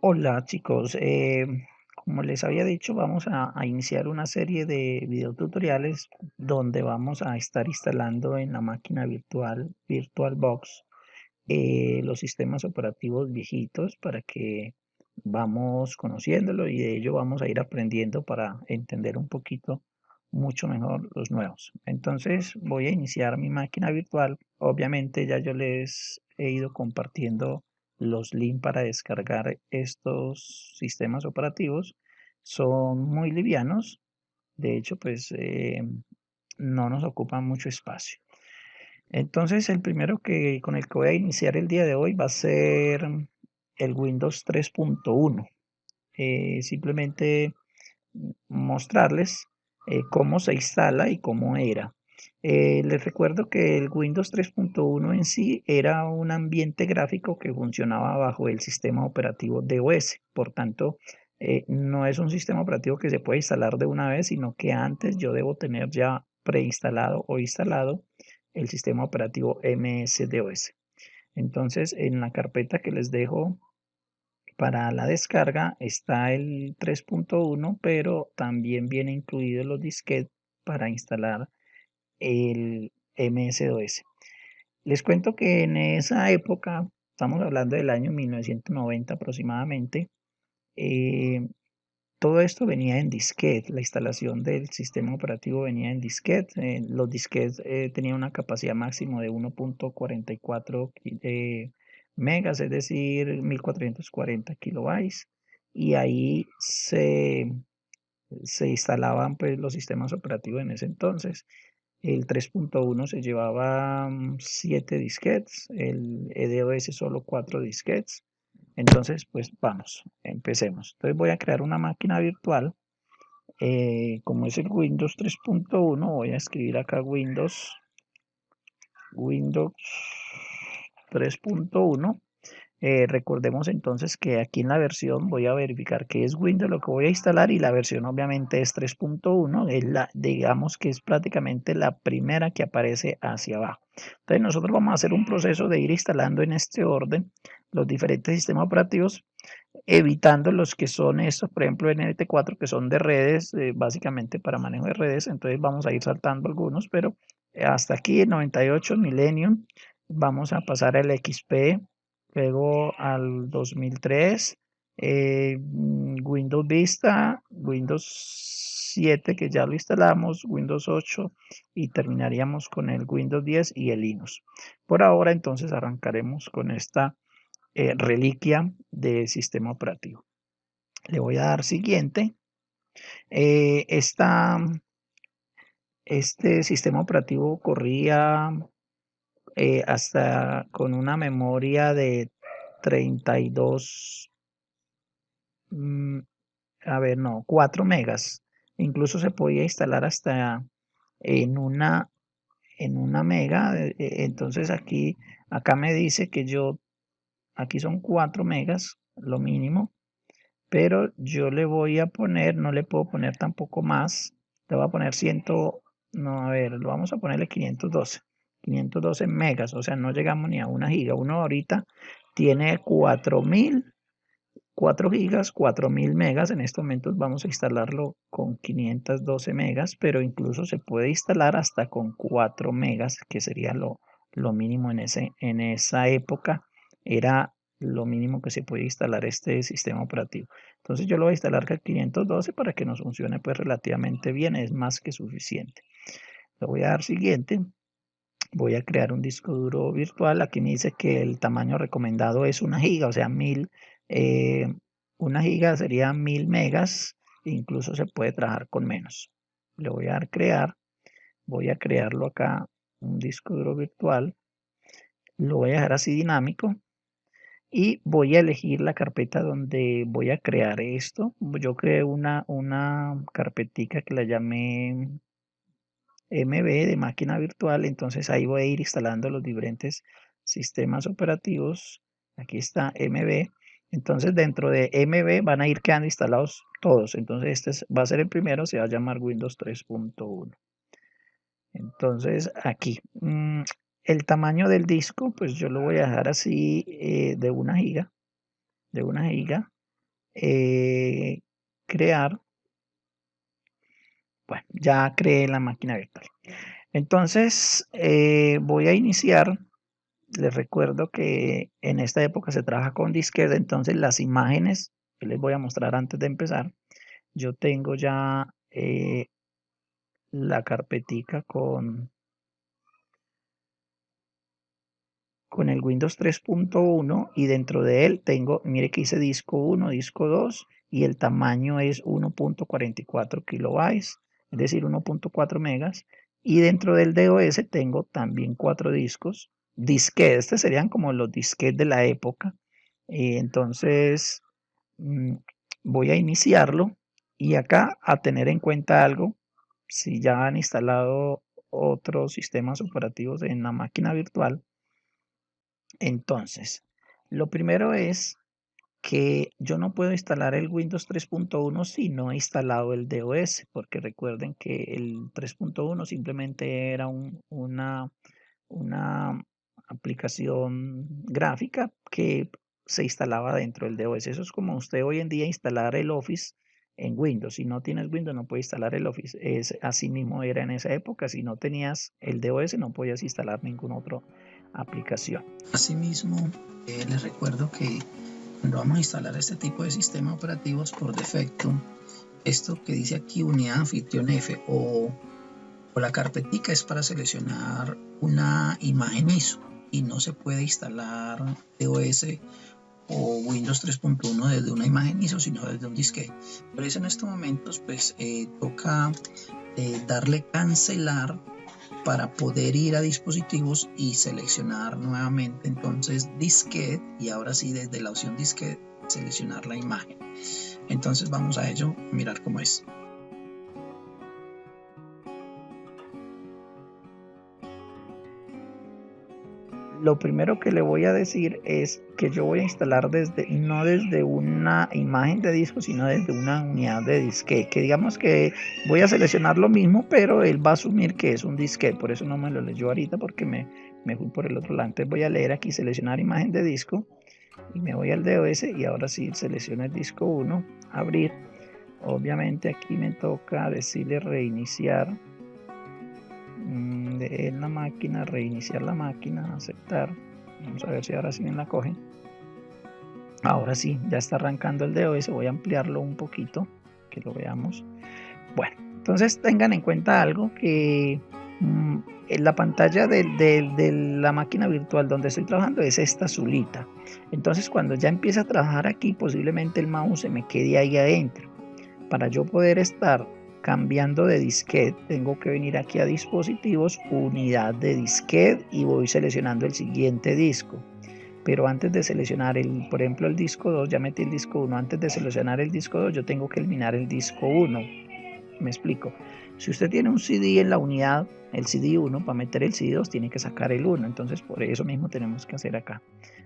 Hola chicos, como les había dicho, vamos a iniciar una serie de videotutoriales donde vamos a estar instalando en la máquina virtual VirtualBox los sistemas operativos viejitos para que vamos conociéndolo y de ello vamos a ir aprendiendo para entender un poquito mucho mejor los nuevos. Entonces voy a iniciar mi máquina virtual. Obviamente ya yo les he ido compartiendo los links para descargar estos sistemas operativos. Son muy livianos, de hecho pues no nos ocupan mucho espacio. Entonces, el primero con el que voy a iniciar el día de hoy va a ser el Windows 3.1. Simplemente mostrarles cómo se instala y cómo era. Les recuerdo que el Windows 3.1 en sí era un ambiente gráfico que funcionaba bajo el sistema operativo DOS. Por tanto, no es un sistema operativo que se puede instalar de una vez, sino que antes yo debo tener ya preinstalado o instalado el sistema operativo MS-DOS. Entonces, en la carpeta que les dejo para la descarga está el 3.1, pero también viene incluido los disquetes para instalar el MS-DOS. Les cuento que en esa época, estamos hablando del año 1990 aproximadamente, eh, todo esto venía en disquete, la instalación del sistema operativo venía en disquete. Los disquetes tenían una capacidad máxima de 1.44 megas, es decir, 1440 kilobytes. Y ahí se instalaban pues, los sistemas operativos en ese entonces. El 3.1 se llevaba 7 disquetes, el EDOS solo 4 disquetes. Entonces, pues vamos, empecemos. Entonces voy a crear una máquina virtual. Como es el Windows 3.1, voy a escribir acá Windows 3.1. Recordemos entonces que aquí en la versión voy a verificar que es Windows lo que voy a instalar y la versión obviamente es 3.1, digamos que es prácticamente la primera que aparece hacia abajo. Entonces nosotros vamos a hacer un proceso de ir instalando en este orden los diferentes sistemas operativos, evitando los que son estos, por ejemplo NT4 que son de redes, básicamente para manejo de redes. Entonces vamos a ir saltando algunos, pero hasta aquí el 98 Millennium, vamos a pasar al XP, luego al 2003, Windows Vista, Windows 7 que ya lo instalamos, Windows 8 y terminaríamos con el Windows 10 y el Linux. Por ahora entonces arrancaremos con esta reliquia de sistema operativo. Le voy a dar siguiente. Este sistema operativo corría hasta con una memoria de 32, mm, a ver, no, 4 megas. Incluso se podía instalar hasta en una, en una mega. Entonces acá me dice que aquí son 4 megas, lo mínimo. Pero yo le voy a poner, no le puedo poner tampoco más, le voy a poner 100, no, a ver, lo vamos a ponerle 512 megas, o sea, no llegamos ni a 1 giga. Uno ahorita tiene 4 gigas, 4000 megas. En estos momentos vamos a instalarlo con 512 megas, pero incluso se puede instalar hasta con 4 megas, que sería lo mínimo en esa época. Era lo mínimo que se puede instalar este sistema operativo. Entonces yo lo voy a instalar con 512 para que nos funcione pues relativamente bien, es más que suficiente. Le voy a dar siguiente. Voy a crear un disco duro virtual. Aquí me dice que el tamaño recomendado es 1 giga, o sea, 1 giga sería 1000 megas, incluso se puede trabajar con menos. Le voy a dar crear, voy a crearlo acá, un disco duro virtual, lo voy a dejar así dinámico y voy a elegir la carpeta donde voy a crear esto. Yo creé una carpetica que la llamé MB de máquina virtual. Entonces ahí voy a ir instalando los diferentes sistemas operativos. Aquí está MB. Entonces dentro de MB van a ir quedando instalados todos. Entonces va a ser el primero, se va a llamar Windows 3.1. Entonces aquí el tamaño del disco, pues yo lo voy a dejar así de 1 giga. De 1 giga. crear. Bueno, ya creé la máquina virtual. Entonces voy a iniciar. Les recuerdo que en esta época se trabaja con disquete, entonces las imágenes que les voy a mostrar antes de empezar, yo tengo ya la carpetica con el Windows 3.1 y dentro de él tengo, mire que hice disco 1, disco 2 y el tamaño es 1.44 kilobytes, es decir, 1.4 megas. Y dentro del DOS tengo también 4 discos, disquetes, estos serían como los disquetes de la época. Entonces voy a iniciarlo y acá a tener en cuenta algo, si ya han instalado otros sistemas operativos en la máquina virtual. Entonces, lo primero es que yo no puedo instalar el Windows 3.1 si no he instalado el DOS, porque recuerden que el 3.1 simplemente era una aplicación gráfica que se instalaba dentro del DOS. Eso es como usted hoy en día instalar el Office en Windows. Si no tienes Windows no puedes instalar el Office. Así mismo era en esa época. Si no tenías el DOS no podías instalar ninguna otra aplicación. Asimismo, les recuerdo que cuando vamos a instalar este tipo de sistemas operativos por defecto, esto que dice aquí unidad anfitrión F o la carpetica es para seleccionar una imagen ISO y no se puede instalar DOS o Windows 3.1 desde una imagen ISO sino desde un disquete. Por eso en estos momentos pues toca darle cancelar para poder ir a dispositivos y seleccionar nuevamente entonces disquete y ahora sí desde la opción disquete seleccionar la imagen. Entonces vamos a ello, mirar cómo es. Lo primero que le voy a decir es que yo voy a instalar no desde una imagen de disco, sino desde una unidad de disquete. Que digamos que voy a seleccionar lo mismo, pero él va a asumir que es un disquete. Por eso no me lo leyó ahorita, porque me fui por el otro lado. Entonces voy a leer aquí, seleccionar imagen de disco. Y me voy al DOS y ahora sí selecciono el disco 1, abrir. Obviamente aquí me toca decirle reiniciar en la máquina, reiniciar la máquina, aceptar. Vamos a ver si ahora sí me la coge. Ahora sí, ya está arrancando el DOS. Voy a ampliarlo un poquito, que lo veamos. Bueno, entonces tengan en cuenta algo que en la pantalla de la máquina virtual donde estoy trabajando es esta azulita. Entonces cuando ya empiece a trabajar aquí, posiblemente el mouse se me quede ahí adentro. Para yo poder estar cambiando de disquete, tengo que venir aquí a dispositivos, unidad de disquete y voy seleccionando el siguiente disco. Pero antes de seleccionar por ejemplo el disco 2, ya metí el disco 1, antes de seleccionar el disco 2 yo tengo que eliminar el disco 1. Me explico. Si usted tiene un CD en la unidad, el CD 1, para meter el CD 2 tiene que sacar el 1. Entonces por eso mismo tenemos que hacer acá.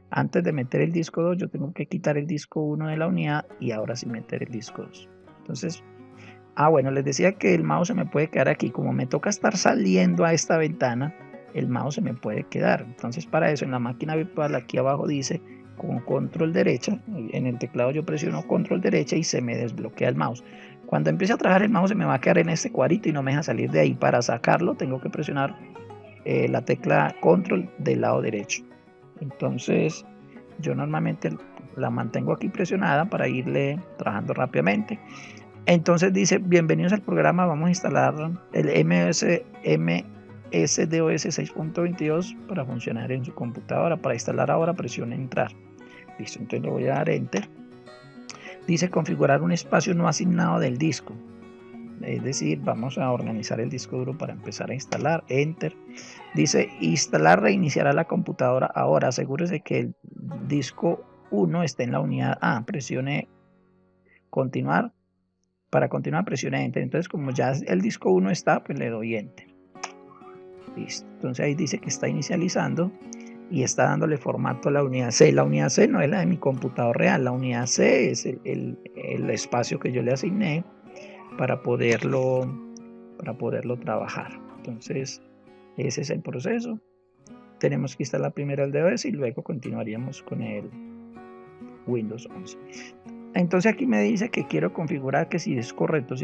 Antes de meter el disco 2 yo tengo que quitar el disco 1 de la unidad y ahora sí meter el disco 2. Entonces, bueno, les decía que el mouse se me puede quedar aquí. Como me toca estar saliendo a esta ventana, el mouse se me puede quedar. Entonces para eso en la máquina virtual aquí abajo dice con control derecha, en el teclado yo presiono control derecha y se me desbloquea el mouse. Cuando empiece a trabajar el mouse se me va a quedar en este cuadrito y no me deja salir de ahí. Para sacarlo tengo que presionar la tecla control del lado derecho. Entonces yo normalmente la mantengo aquí presionada para irle trabajando rápidamente. Entonces dice, bienvenidos al programa, vamos a instalar el MS DOS 6.22 para funcionar en su computadora. Para instalar ahora presione entrar. Listo, entonces le voy a dar enter. Dice configurar un espacio no asignado del disco. Es decir, vamos a organizar el disco duro para empezar a instalar. Enter. Dice instalar reiniciará la computadora ahora. Asegúrese que el disco 1 esté en la unidad A. Presione continuar. Para continuar presione enter. Entonces como ya el disco 1 está, pues le doy enter. Listo. Entonces ahí dice que está inicializando y está dándole formato a la unidad C. La unidad C no es la de mi computador real. La unidad C es el espacio que yo le asigné para poderlo trabajar. Entonces ese es el proceso. Tenemos que instalar primero el DOS y luego continuaríamos con el Windows 11. Entonces aquí me dice que quiero configurar que si es correcto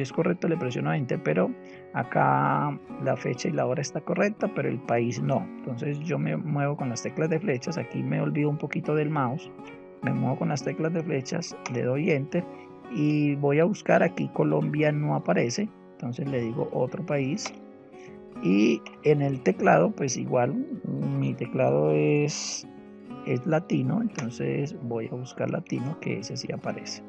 le presiono Enter, pero acá la fecha y la hora está correcta, pero el país no. Entonces yo me muevo con las teclas de flechas, aquí me olvido un poquito del mouse, me muevo con las teclas de flechas, le doy Enter y voy a buscar aquí. Colombia no aparece, entonces le digo otro país. Y en el teclado pues igual mi teclado es latino, entonces voy a buscar latino, que ese sí aparece.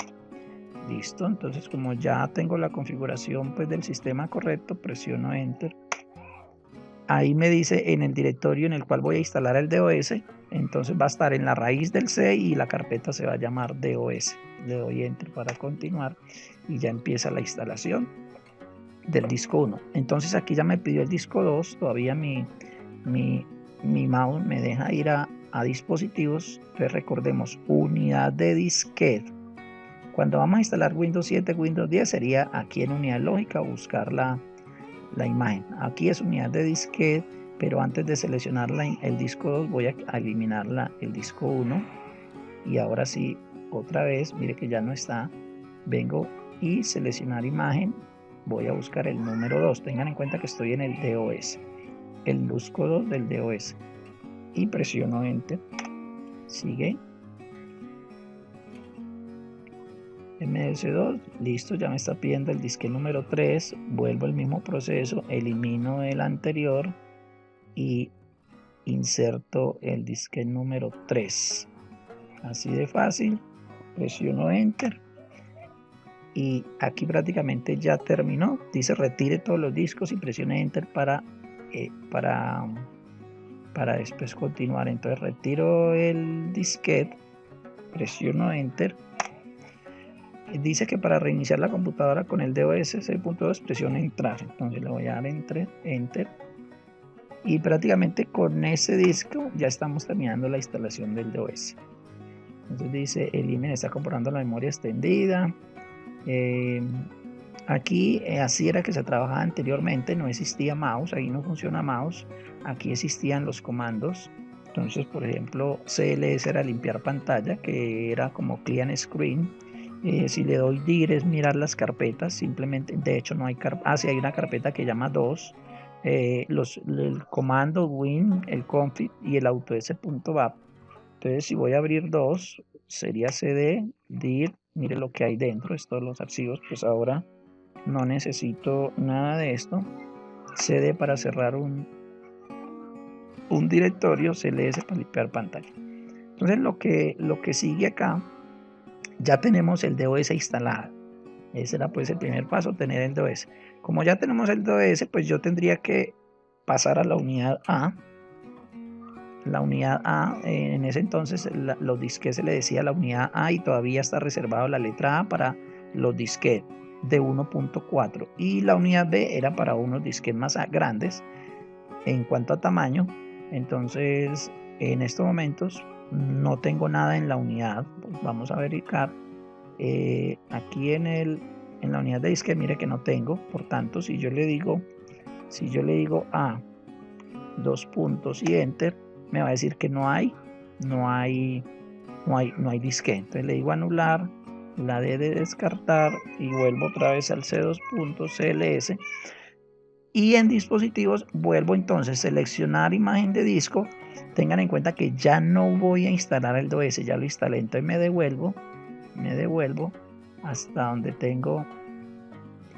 Listo, entonces como ya tengo la configuración pues del sistema correcto, presiono Enter. Ahí me dice en el directorio en el cual voy a instalar el DOS, entonces va a estar en la raíz del C y la carpeta se va a llamar DOS. Le doy Enter para continuar y ya empieza la instalación del disco 1. Entonces aquí ya me pidió el disco 2, todavía mi mouse me deja ir a dispositivos. Entonces recordemos, unidad de disquete. Cuando vamos a instalar Windows 7, Windows 10 sería aquí en unidad lógica buscar la imagen. Aquí es unidad de disquete, pero antes de seleccionar el disco 2 voy a eliminar el disco 1. Y ahora sí, otra vez, mire que ya no está. Vengo y seleccionar imagen. Voy a buscar el número 2. Tengan en cuenta que estoy en el DOS. El disco 2 del DOS. Y presiono Enter. Sigue. MS2, listo, ya me está pidiendo el disque número 3, vuelvo al mismo proceso, elimino el anterior y inserto el disque número 3. Así de fácil, presiono Enter y aquí prácticamente ya terminó. Dice retire todos los discos y presione Enter para después continuar. Entonces retiro el disquete, presiono Enter. Dice que para reiniciar la computadora con el DOS 6.2 presione entrar. Entonces le voy a dar Enter. Y prácticamente con ese disco ya estamos terminando la instalación del DOS. Entonces dice elimine, está comprobando la memoria extendida. Aquí así era que se trabajaba anteriormente, no existía mouse, ahí no funciona mouse. Aquí existían los comandos. Entonces, por ejemplo, CLS era limpiar pantalla, que era como clean screen. Si le doy dir es mirar las carpetas, simplemente, de hecho no hay carpeta, sí hay una carpeta que llama 2, el comando win, el config y el autos.bap. Entonces si voy a abrir 2, sería cd, dir, mire lo que hay dentro, estos los archivos, pues ahora no necesito nada de esto. cd para cerrar un directorio, cls para limpiar pantalla. Entonces lo que sigue acá, ya tenemos el DOS instalado. Ese era pues el primer paso, tener el DOS. Como ya tenemos el DOS, pues yo tendría que pasar a la unidad A. La unidad A, en ese entonces los disquetes se le decía la unidad A y todavía está reservado la letra A para los disquetes de 1.4 y la unidad B era para unos disquetes más grandes en cuanto a tamaño. Entonces en estos momentos no tengo nada en la unidad. Pues vamos a verificar. Aquí en la unidad de disquete, mire que no tengo. Por tanto, si yo le digo A, dos puntos y Enter, me va a decir que no hay disquete. Entonces le digo anular, la D de descartar y vuelvo otra vez al C2.cls. Y en dispositivos vuelvo entonces a seleccionar imagen de disco. Tengan en cuenta que ya no voy a instalar el DOS, ya lo instalé. Entonces me devuelvo hasta donde tengo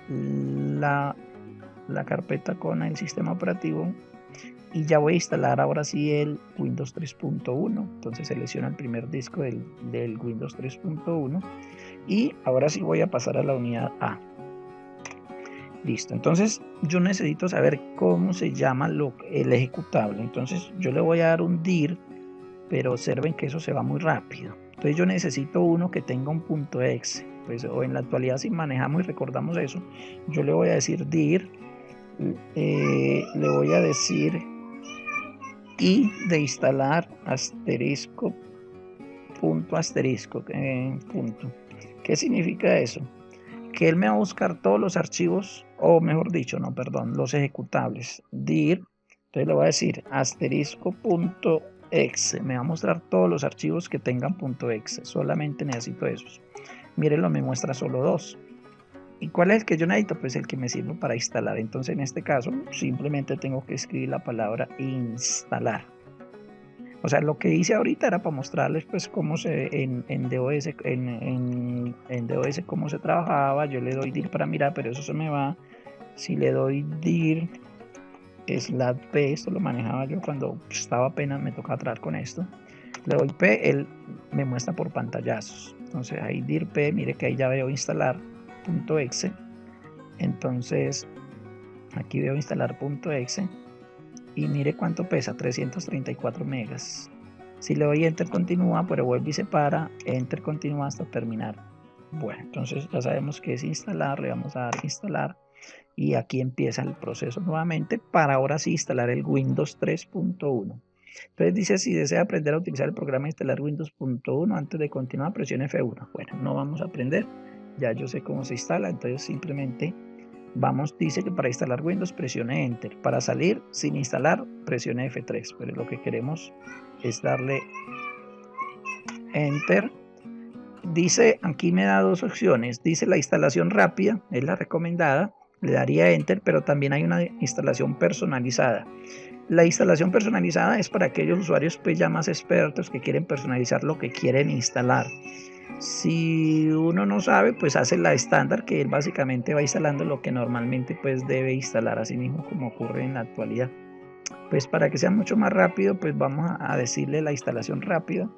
la carpeta con el sistema operativo y ya voy a instalar ahora sí el Windows 3.1. Entonces selecciono el primer disco del Windows 3.1 y ahora sí voy a pasar a la unidad A. Listo, entonces yo necesito saber cómo se llama el ejecutable. Entonces yo le voy a dar un dir, pero observen que eso se va muy rápido. Entonces yo necesito uno que tenga un punto .exe. Pues, o en la actualidad si manejamos y recordamos eso, yo le voy a decir dir, le voy a decir y de instalar asterisco punto asterisco punto. ¿Qué significa eso? Que él me va a buscar todos los archivos, o mejor dicho, no, perdón, los ejecutables, dir, entonces le voy a decir asterisco.exe, me va a mostrar todos los archivos que tengan .exe, solamente necesito esos. mírenlo, me muestra solo 2. ¿Y cuál es el que yo necesito? Pues el que me sirve para instalar. Entonces en este caso simplemente tengo que escribir la palabra instalar. O sea, lo que hice ahorita era para mostrarles pues cómo en DOS, en DOS cómo se trabajaba. Yo le doy dir para mirar, pero eso se me va. Si le doy dir /p, esto lo manejaba yo cuando estaba apenas me tocaba trabajar con esto. Le doy p, él me muestra por pantallazos. Entonces ahí dir p, mire que ahí ya veo instalar .exe. Entonces aquí veo instalar .exe y mire cuánto pesa, 334 megas. Si le doy enter continúa, pero vuelve y se para, enter continúa hasta terminar. Bueno, entonces ya sabemos que es instalar, le vamos a dar instalar y aquí empieza el proceso nuevamente para ahora sí instalar el Windows 3.1. Entonces dice, si desea aprender a utilizar el programa de instalar Windows.1 antes de continuar, presione F1. Bueno, no vamos a aprender, ya yo sé cómo se instala, entonces simplemente vamos, dice que para instalar Windows presione Enter, para salir sin instalar presione F3, pero lo que queremos es darle Enter. Dice, aquí me da dos opciones, dice la instalación rápida, es la recomendada, le daría Enter, pero también hay una instalación personalizada. La instalación personalizada es para aquellos usuarios pues ya más expertos que quieren personalizar lo que quieren instalar. Si uno no sabe, pues hace la estándar, que él básicamente va instalando lo que normalmente pues debe instalar, así mismo como ocurre en la actualidad. Pues para que sea mucho más rápido, pues vamos a decirle la instalación rápida.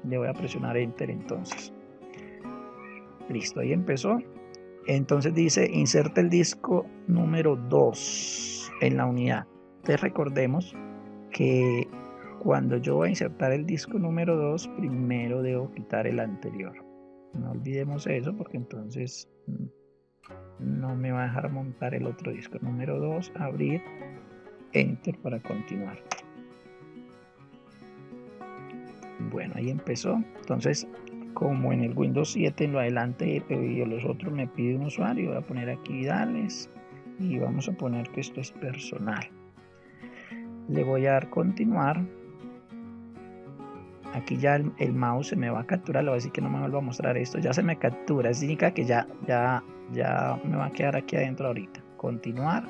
Le voy a presionar Enter entonces. Listo, ahí empezó. Entonces dice, inserte el disco número 2 en la unidad. Entonces recordemos que cuando yo voy a insertar el disco número 2, primero debo quitar el anterior. No olvidemos eso porque entonces no me va a dejar montar el otro disco. Número 2, abrir, Enter para continuar. Bueno, ahí empezó. Entonces, como en el Windows 7 en lo adelante y los otros me pide un usuario, voy a poner aquí Dales y vamos a poner que esto es personal. Le voy a dar continuar. Aquí ya el mouse se me va a capturar, le voy a decir que no me vuelva a mostrar esto, ya se me captura, es significa que ya me va a quedar aquí adentro ahorita. Continuar,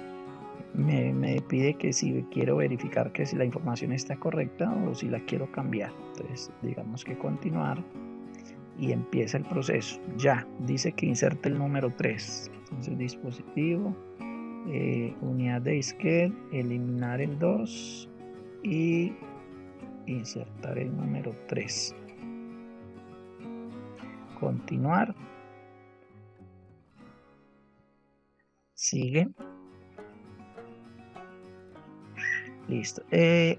me pide que si quiero verificar que si la información está correcta o si la quiero cambiar. Entonces digamos que continuar y empieza el proceso. Ya, dice que inserte el número 3. Entonces dispositivo, unidad de disquete, eliminar el 2 y insertar el número 3. Continuar. Sigue. Listo.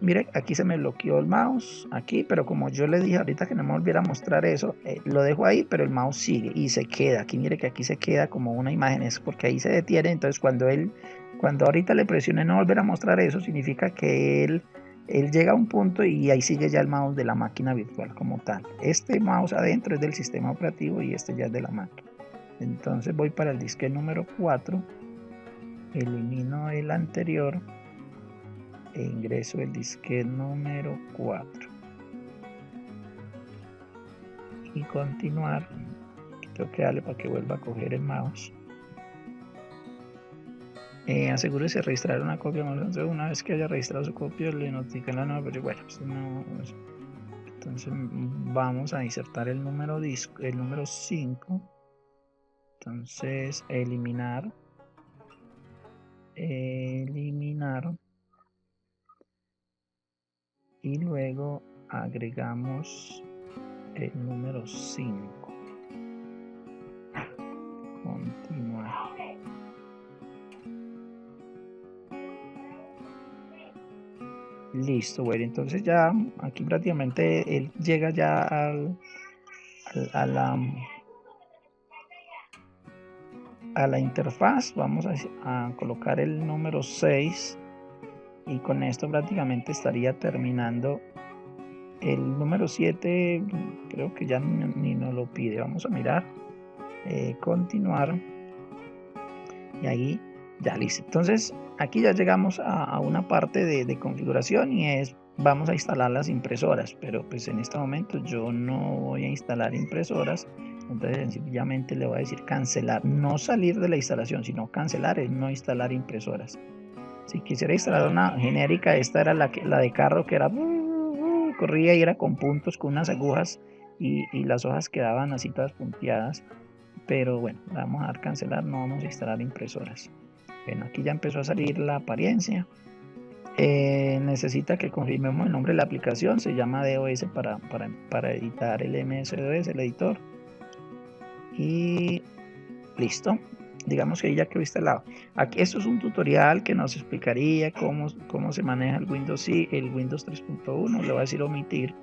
Mire, aquí se me bloqueó el mouse, aquí, pero como yo le dije ahorita que no me volviera a mostrar eso, lo dejo ahí, pero el mouse sigue y se queda. Aquí mire que aquí se queda como una imagen, es porque ahí se detiene. Entonces cuando ahorita le presione no volver a mostrar eso, significa que él llega a un punto y ahí sigue ya el mouse de la máquina virtual como tal. Este mouse adentro es del sistema operativo y este ya es de la máquina. Entonces voy para el disque número 4, elimino el anterior e ingreso el disque número 4 y continuar. Tengo que darle para que vuelva a coger el mouse. Asegúrese de registrar una copia. Una vez que haya registrado su copia le notifican la nueva, pero bueno, pues no. Entonces vamos a insertar el número 5. Entonces eliminar y luego agregamos el número 5. Continuar. Listo, bueno, entonces ya aquí prácticamente él llega ya a la interfaz. Vamos a colocar el número 6 y con esto prácticamente estaría terminando. El número 7 creo que ya ni nos lo pide. Vamos a mirar, continuar y ahí ya listo. Entonces aquí ya llegamos a una parte de configuración y es vamos a instalar las impresoras, pero pues en este momento yo no voy a instalar impresoras, Entonces sencillamente le voy a decir cancelar, no salir de la instalación, sino cancelar es no instalar impresoras. Si quisiera instalar una genérica, esta era la de carro, que era corría y era con puntos, con unas agujas, y las hojas quedaban así todas punteadas. Pero bueno, le vamos a dar cancelar, no vamos a instalar impresoras. Bueno, aquí ya empezó a salir la apariencia. Necesita que confirmemos el nombre de la aplicación, se llama DOS para editar el MS-DOS, el editor. Y listo, digamos que ya quedó instalado. Aquí esto es un tutorial que nos explicaría cómo se maneja el Windows 3.1, le voy a decir omitir.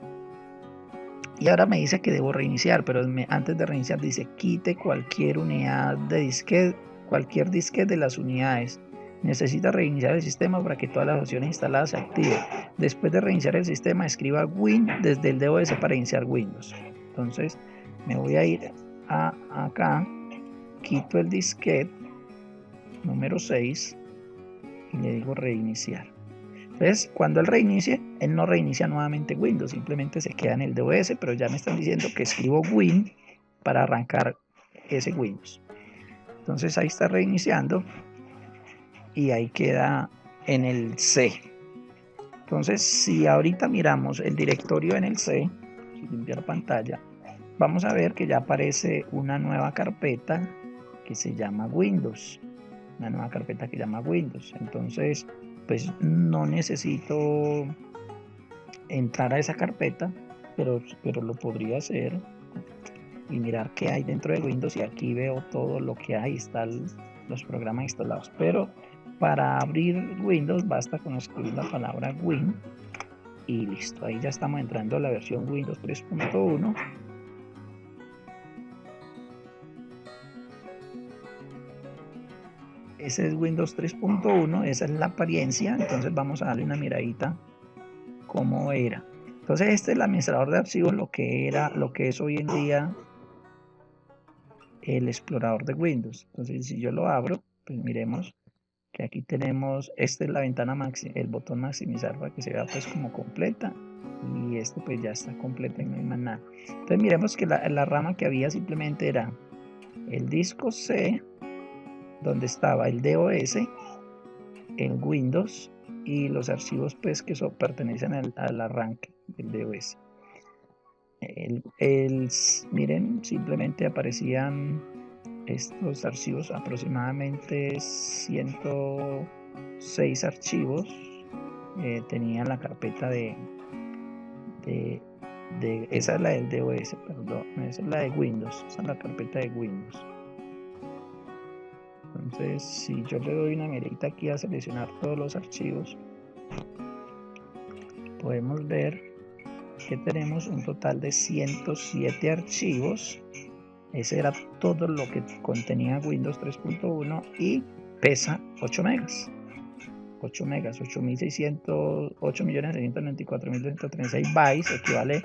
Y ahora me dice que debo reiniciar, pero antes de reiniciar dice quite cualquier unidad de disquete, cualquier disquete de las unidades. Necesita reiniciar el sistema para que todas las opciones instaladas se activen. Después de reiniciar el sistema, escriba Win desde el DOS para iniciar Windows. Entonces me voy a ir acá, quito el disquete número 6 y le digo reiniciar. Entonces, cuando él reinicie, él no reinicia nuevamente Windows, simplemente se queda en el DOS, pero ya me están diciendo que escribo Win para arrancar ese Windows. Entonces ahí está reiniciando y ahí queda en el C. Entonces, si ahorita miramos el directorio en el C, si limpiar pantalla, vamos a ver que ya aparece una nueva carpeta que se llama Windows. Una nueva carpeta que se llama Windows. Entonces, pues no necesito entrar a esa carpeta, pero lo podría hacer y mirar qué hay dentro de Windows, y aquí veo todo lo que hay, están los programas instalados. Pero para abrir Windows basta con escribir la palabra Win y listo. Ahí ya estamos entrando a la versión Windows 3.1. Ese es Windows 3.1, esa es la apariencia. Entonces vamos a darle una miradita cómo era. Entonces este es el administrador de archivos, lo que es hoy en día el explorador de Windows. Entonces si yo lo abro, pues miremos que aquí tenemos, esta es la ventana el botón maximizar para que se vea pues como completa, y este pues ya está completa y no hay más nada. Entonces miremos que la rama que había simplemente era el disco C, donde estaba el DOS, el Windows y los archivos pues que pertenecen al arranque del DOS. Miren, simplemente aparecían estos archivos, aproximadamente 106 archivos. Tenían la carpeta esa es la del DOS, perdón, esa es la de Windows, esa es la carpeta de Windows. Entonces, si yo le doy una miradita aquí a seleccionar todos los archivos, podemos ver que tenemos un total de 107 archivos. Ese era todo lo que contenía Windows 3.1 y pesa 8 megas. 8 megas, 8.694.236 bytes, equivale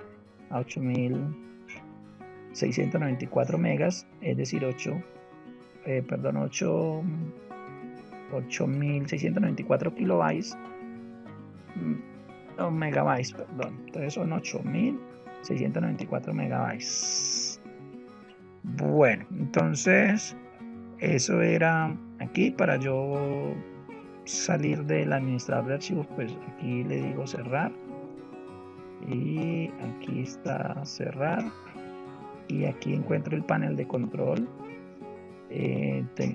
a 8.694 megas, es decir, 8.694 kilobytes, no, megabytes, perdón. Entonces son 8.694 megabytes. Bueno, entonces eso era aquí. Para yo salir del administrador de archivos, pues aquí le digo cerrar y aquí está cerrar, y aquí encuentro el panel de control.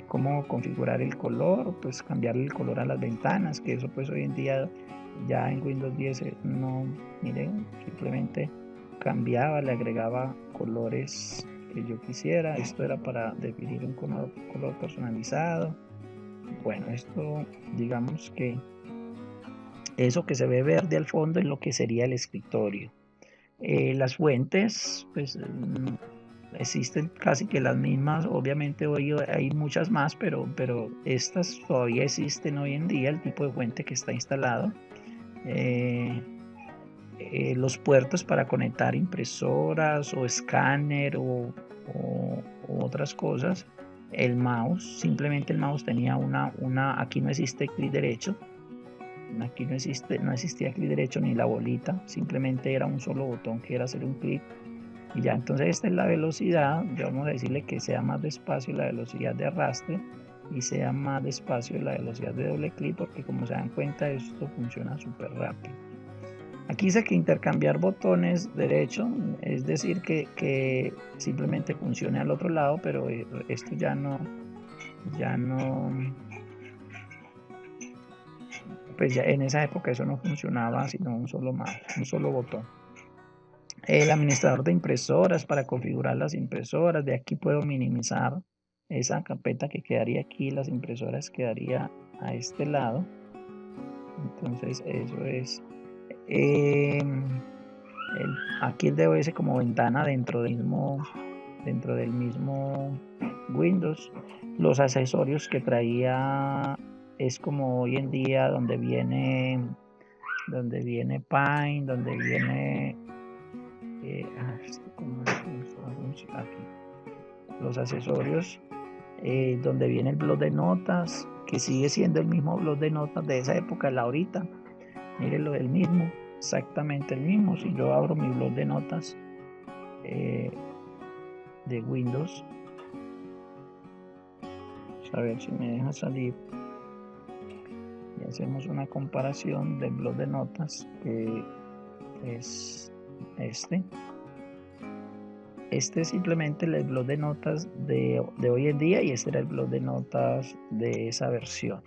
Cómo configurar el color, pues cambiarle el color a las ventanas, que eso pues hoy en día ya en Windows 10 no, miren, simplemente cambiaba, le agregaba colores que yo quisiera. Esto era para definir un color personalizado. Bueno, esto digamos que eso que se ve verde al fondo es lo que sería el escritorio. Las fuentes pues existen casi que las mismas. Obviamente hoy hay muchas más, pero estas todavía existen hoy en día, el tipo de fuente que está instalado. Los puertos para conectar impresoras o escáner o otras cosas. El mouse, simplemente el mouse tenía aquí no existe clic derecho. Aquí no existía clic derecho ni la bolita, simplemente era un solo botón que era hacer un clic Y ya, entonces esta es la velocidad. Ya vamos a decirle que sea más despacio la velocidad de arrastre y sea más despacio la velocidad de doble clic, porque como se dan cuenta esto funciona súper rápido. Aquí dice que intercambiar botones derecho, es decir que simplemente funcione al otro lado, pero esto ya no, pues ya en esa época eso no funcionaba sino un solo botón. El administrador de impresoras para configurar las impresoras. De aquí puedo minimizar esa carpeta que quedaría aquí, las impresoras quedaría a este lado. Entonces eso es aquí el DOS como ventana dentro del mismo Windows. Los accesorios que traía es como hoy en día donde viene Paint, donde viene los accesorios, donde viene el blog de notas, que sigue siendo el mismo blog de notas de esa época, la ahorita. Mírenlo, el mismo, exactamente el mismo. Si yo abro mi blog de notas de Windows, a ver si me deja salir y hacemos una comparación del blog de notas, que es este es simplemente el blog de notas de hoy en día, y este era el blog de notas de esa versión,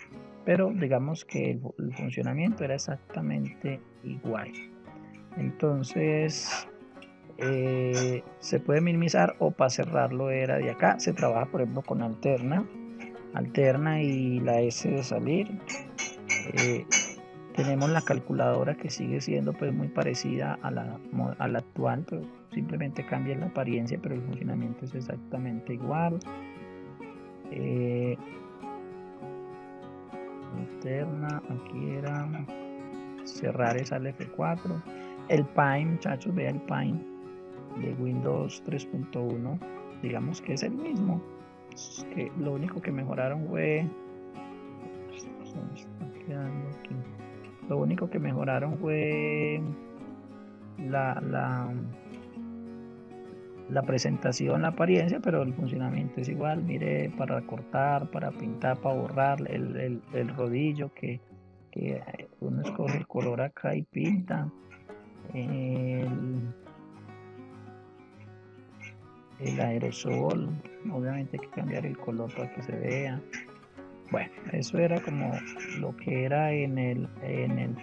pero digamos que el funcionamiento era exactamente igual. Entonces se puede minimizar, o para cerrarlo era de acá. Se trabaja por ejemplo con alterna y la S de salir. Tenemos la calculadora, que sigue siendo pues muy parecida a la actual, pero simplemente cambia la apariencia, pero el funcionamiento es exactamente igual. Alterna, aquí era cerrar, es al F4. El Paint, muchachos, vean el Paint de Windows 3.1, digamos que es el mismo. Es que lo único que mejoraron fue la presentación, la apariencia, pero el funcionamiento es igual. Mire, para cortar, para pintar, para borrar el rodillo, que uno escoge el color acá y pinta. El aerosol, obviamente hay que cambiar el color para que se vea. Bueno, eso era como lo que era en el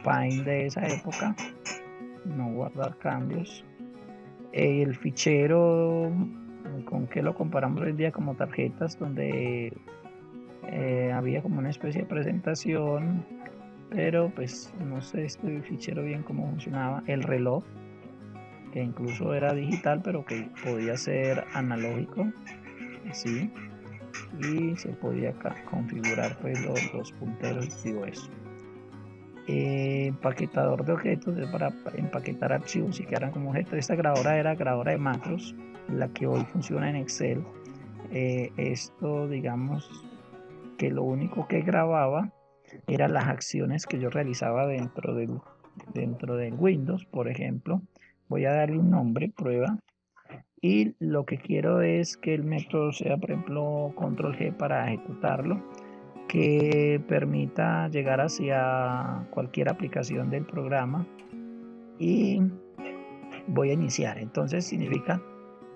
Paint de esa época. No guardar cambios. El fichero, con que lo comparamos hoy en día, como tarjetas, donde había como una especie de presentación, pero pues no sé este fichero bien cómo funcionaba. El reloj, que incluso era digital, pero que podía ser analógico, ¿sí? Y se podía configurar pues los punteros, digo eso. Empaquetador de objetos, es para empaquetar archivos y que eran como objetos. Esta grabadora era grabadora de macros, la que hoy funciona en Excel. Esto, digamos que lo único que grababa eran las acciones que yo realizaba dentro del Windows. Por ejemplo, voy a darle un nombre, prueba, y lo que quiero es que el método sea, por ejemplo, control G para ejecutarlo, que permita llegar hacia cualquier aplicación del programa, y voy a iniciar. Entonces significa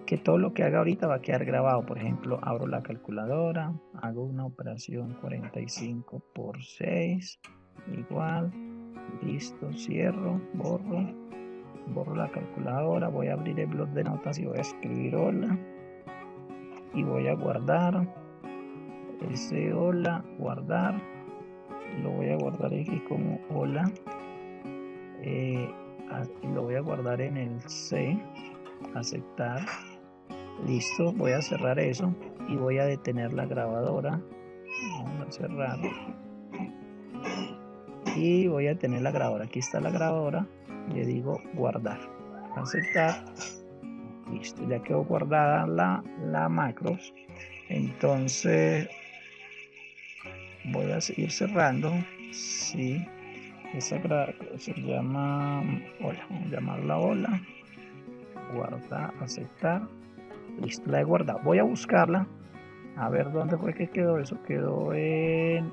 que todo lo que haga ahorita va a quedar grabado. Por ejemplo, abro la calculadora, hago una operación 45 por 6 igual, listo, cierro, borro la calculadora, voy a abrir el blog de notas y voy a escribir hola, y voy a guardar ese hola, guardar, lo voy a guardar aquí como hola, lo voy a guardar en el C, aceptar, listo. Voy a cerrar eso y voy a detener la grabadora. Vamos a cerrar y voy a detener la grabadora. Aquí está la grabadora, le digo guardar, aceptar, listo, ya quedó guardada la macros. Entonces voy a seguir cerrando. Sí, esa se llama hola, vamos a llamarla hola. guardar, aceptar. Listo, la he guardado. Voy a buscarla. A ver dónde fue que quedó. Eso quedó en...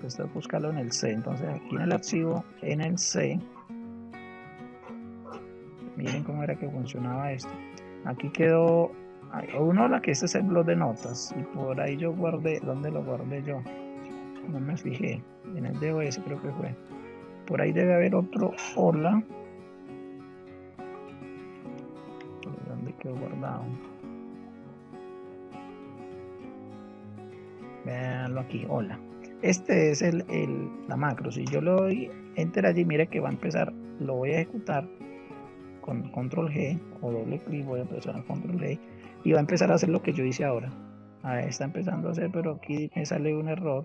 Esto es buscarlo en el C. Entonces aquí en el archivo, en el C. Miren cómo era que funcionaba esto. Aquí quedó uno, la que este es el blog de notas. Y por ahí yo guardé, ¿dónde lo guardé yo? No me fijé. En el DOS creo que fue. Por ahí debe haber otro hola. ¿Dónde quedó guardado? Veanlo aquí, hola. Este es la macro. Si yo le doy enter allí, mire que va a empezar. Lo voy a ejecutar con control G o doble clic. Voy a presionar control G y va a empezar a hacer lo que yo hice ahora. Ahí está empezando a hacer, pero aquí me sale un error.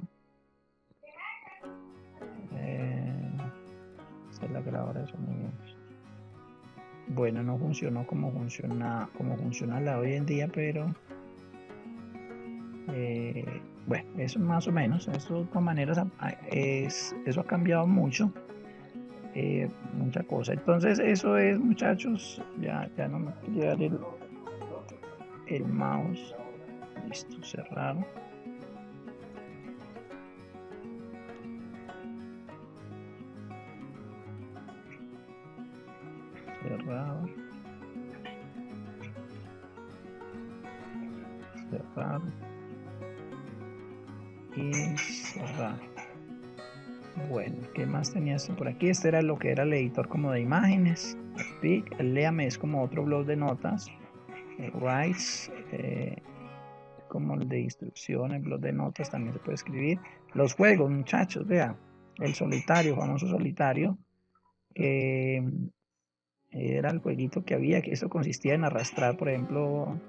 Esta es la grabadora de sonidos. Bueno, no funcionó como funciona la hoy en día, pero bueno, eso más o menos. Eso de todas maneras eso ha cambiado mucho. Mucha cosa. Entonces eso es, muchachos. Ya no me quiero llevar el mouse. Listo, cerrar. Cerrado. Cerrar. Y cerrar. Bueno, ¿qué más tenía esto por aquí? Este era lo que era el editor como de imágenes. El Léame es como otro blog de notas. Writes, como el de instrucciones, blog de notas también se puede escribir. Los juegos, muchachos, vean. El solitario, famoso solitario. Era el jueguito que había, que eso consistía en arrastrar, por ejemplo,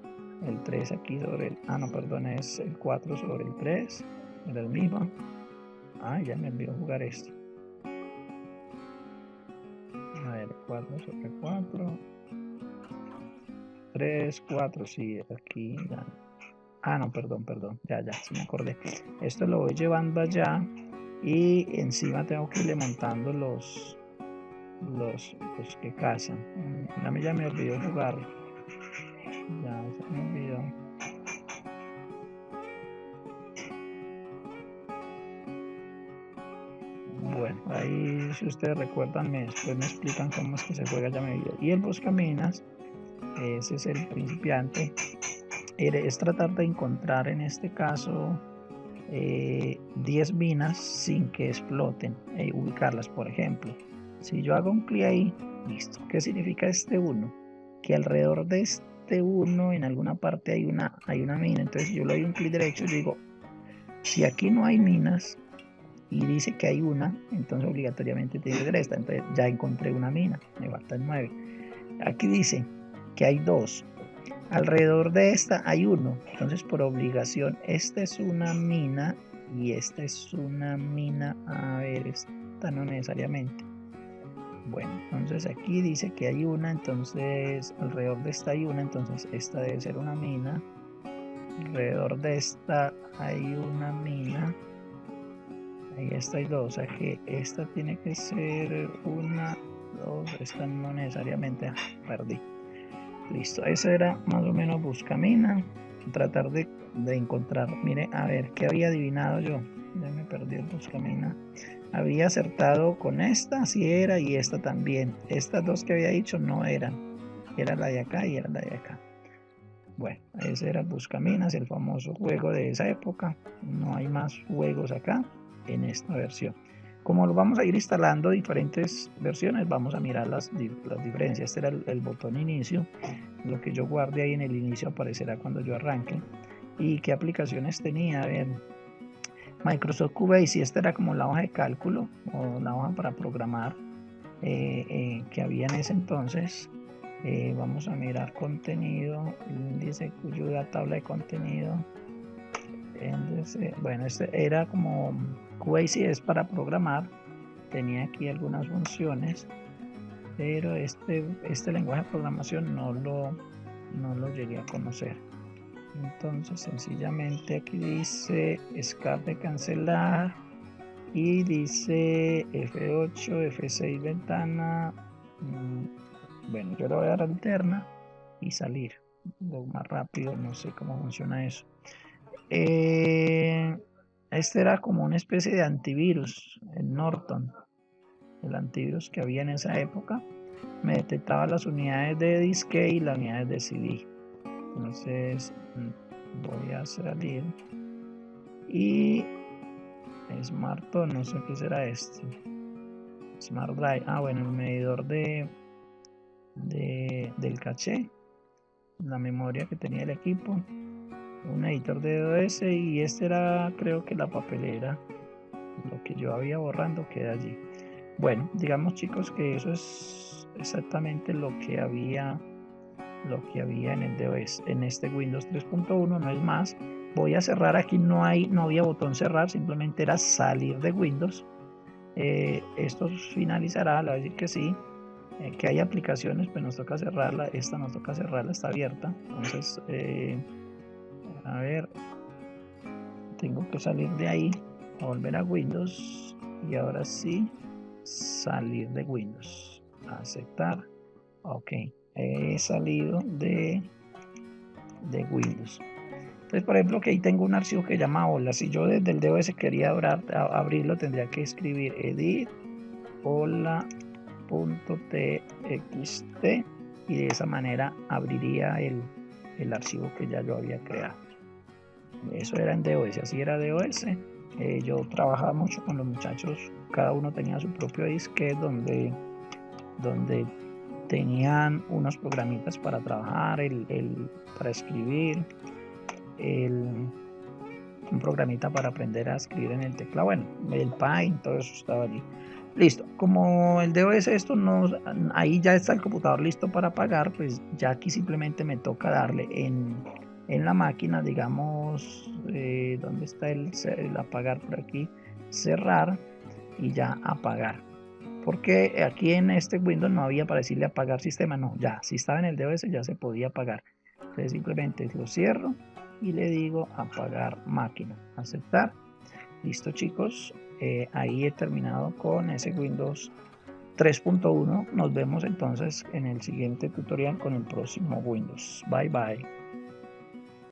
el 3 aquí sobre el... Ah, no, perdón, es el 4 sobre el 3. Era el mismo. Ah, ya me olvidó jugar esto. A ver, 4 sobre 4. 3, 4, sí, aquí ya. Ah, no, perdón, ya, sí me acordé. Esto lo voy llevando allá y encima tengo que irle montando los que cazan. Ya me olvidó jugarlo. Ya se me olvidó. Bueno, ahí si ustedes recuerdan, después me explican cómo es que se juega, ya me olvidó. Y el buscaminas, ese es el principiante. Es tratar de encontrar en este caso 10 minas sin que exploten, ubicarlas. Por ejemplo, si yo hago un clic ahí, listo. ¿Qué significa este 1? Que alrededor de este 1 en alguna parte hay una mina. Entonces yo le doy un clic derecho y digo, si aquí no hay minas y dice que hay una, entonces obligatoriamente tiene que ser esta. Entonces ya encontré una mina, me faltan 9. Aquí dice que hay 2. Alrededor de esta hay 1, entonces por obligación esta es una mina y esta es una mina. A ver, esta no necesariamente. Bueno, entonces aquí dice que hay una, entonces alrededor de esta hay una, entonces esta debe ser una mina. Alrededor de esta hay una mina. Ahí esta hay 2, o sea que esta tiene que ser una, 2, esta no necesariamente. Perdí. Listo, ese era más o menos buscamina. Tratar de encontrar. Mire, a ver, ¿qué había adivinado yo? Ya me perdí el buscamina. Había acertado con esta, sí era, y esta también. Estas dos que había dicho no eran. Era la de acá y era la de acá. Bueno, ese era Buscaminas, el famoso juego de esa época. No hay más juegos acá en esta versión. Como lo vamos a ir instalando diferentes versiones, vamos a mirar las diferencias. Este era el botón inicio. Lo que yo guarde ahí en el inicio aparecerá cuando yo arranque. ¿Y qué aplicaciones tenía? A ver, Microsoft Cubase, y esta era como la hoja de cálculo o la hoja para programar que había en ese entonces. Vamos a mirar contenido, índice, ayuda, tabla de contenido. Bueno, este era como Cubase, es para programar. Tenía aquí algunas funciones, pero este lenguaje de programación no lo llegué a conocer. Entonces sencillamente aquí dice escape, cancelar, y dice F8, F6 ventana, Bueno, yo le voy a dar alterna y salir. Lo más rápido, no sé cómo funciona eso. Este era como una especie de antivirus, el Norton, el antivirus que había en esa época. Me detectaba las unidades de disque y las unidades de CD. Entonces voy a salir y Smartphone, no sé qué será este. Smart Drive, bueno, el medidor del caché, la memoria que tenía el equipo, un editor de DOS y este era, creo que la papelera. Lo que yo había borrando queda allí. Bueno, digamos chicos que eso es exactamente lo que había en el DOS, en este Windows 3.1, no es más. Voy a cerrar aquí, no había botón cerrar, simplemente era salir de Windows. Esto finalizará, le voy a decir que sí. Que hay aplicaciones, pues nos toca cerrarla, esta nos toca cerrarla, está abierta. Entonces, a ver, tengo que salir de ahí, a volver a Windows y ahora sí salir de Windows, aceptar. Ok, he salido de Windows. Entonces, por ejemplo, que ahí tengo un archivo que llama hola. Si yo desde el DOS quería abrirlo, tendría que escribir edit hola.txt y de esa manera abriría el archivo que ya yo había creado. Eso era en DOS, así era DOS. Yo trabajaba mucho con los muchachos, cada uno tenía su propio disquete donde tenían unos programitas para trabajar, para escribir, un programita para aprender a escribir en el teclado, bueno, el Paint, todo eso estaba allí. Listo, como el DOS esto no, ahí ya está el computador listo para apagar, pues ya aquí simplemente me toca darle en la máquina, digamos, ¿dónde está el apagar por aquí? Cerrar y ya apagar. Porque aquí en este Windows no había para decirle apagar sistema, no, ya, si estaba en el DOS ya se podía apagar. Entonces simplemente lo cierro y le digo apagar máquina, aceptar. Listo chicos, ahí he terminado con ese Windows 3.1. Nos vemos entonces en el siguiente tutorial con el próximo Windows. Bye bye.